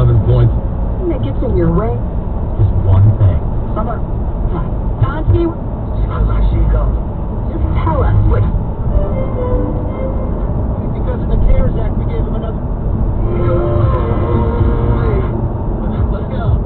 11 points. That gets in your way. Just one thing. Someone, Dante, just tell us what. Because of the CARES Act, we gave him another. Let's go.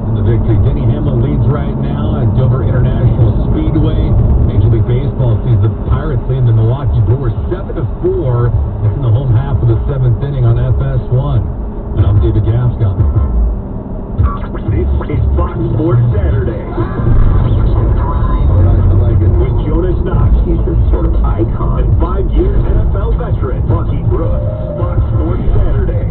In the victory, Denny Hamlin leads right now at Dover International Speedway. Major League Baseball sees the Pirates lead the Milwaukee Brewers 7-4. It's in the home half of the 7th inning on FS1. And I'm David Gascon. This is Fox Sports Saturday. All right, I like it. With Jonas Knox. He's this sort of icon. And 5-year NFL veteran, Bucky Brooks. Fox Sports Saturday.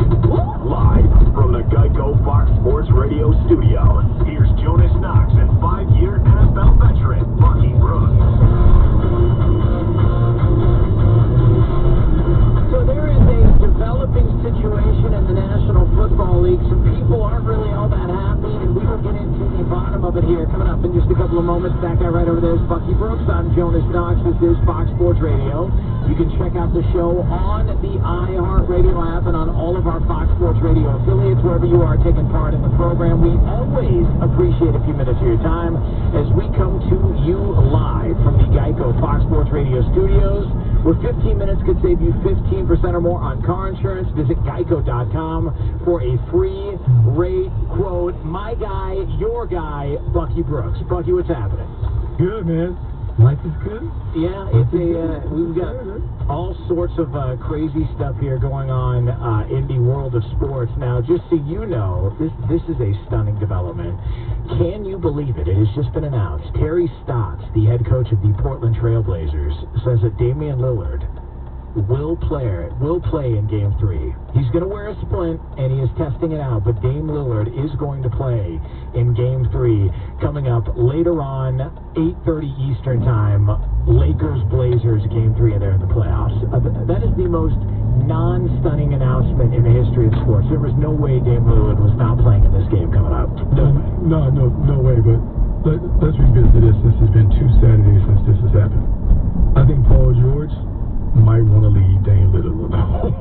Live from the Geico Fox Sports Radio studios. Here's Jonas Knox and 5-year NFL veteran, Bucky Brooks. So there is a developing situation in the National Football League. Some people aren't really all that happy, and we will get into the bottom of it here coming up in just a couple of moments. That guy right over there is Bucky Brooks. I'm Jonas Knox. This is Fox Sports Radio. You can check out the show on the iHeartRadio app and on all of our Fox Sports Radio affiliates, wherever you are taking part in the program. We always appreciate a few minutes of your time as we come to you live from the Geico Fox Sports Radio studios, where 15 minutes could save you 15% or more on car insurance. Visit geico.com for a free rate quote. My guy, your guy, Bucky Brooks. Bucky, what's happening? Good, man. Life is good. Yeah, it's we've got all sorts of crazy stuff here going on in the world of sports. Now, just so you know, this is a stunning development. Can you believe it? It has just been announced. Terry Stotts, the head coach of the Portland Trail Blazers, says that Damian Lillard will play in Game 3. He's going to wear a splint, and he is testing it out, but Dame Lillard is going to play in Game 3 coming up later on, 8:30 Eastern Time. Lakers-Blazers Game 3, and they're in the playoffs. That is the most non-stunning announcement in the history of sports. There was no way Dame Lillard was not playing in this game coming up. No way, but let's revisit this. This has been 2 Saturdays since this has happened. I think Paul George might want to leave Dame Lillard alone.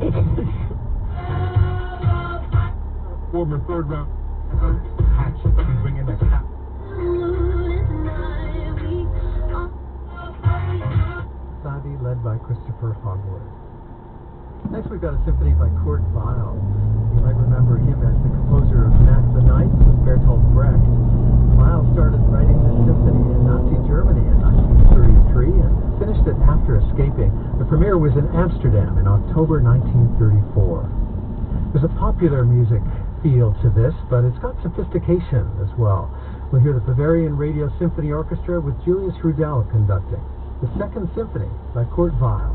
Former third round hatchet. He's bringing that cap. Sadi, led by Christopher Hogwood. Next, we've got a symphony by Kurt Weill. You might remember him as the composer of Max the Ninth with Bertolt Brecht. Weill started writing this symphony in Nazi Germany in 1933 and finished it after escaping. The premiere was in Amsterdam in October 1934. There's a popular music feel to this, but it's got sophistication as well. We'll hear the Bavarian Radio Symphony Orchestra with Julius Rudel conducting the Second Symphony by Kurt Weill.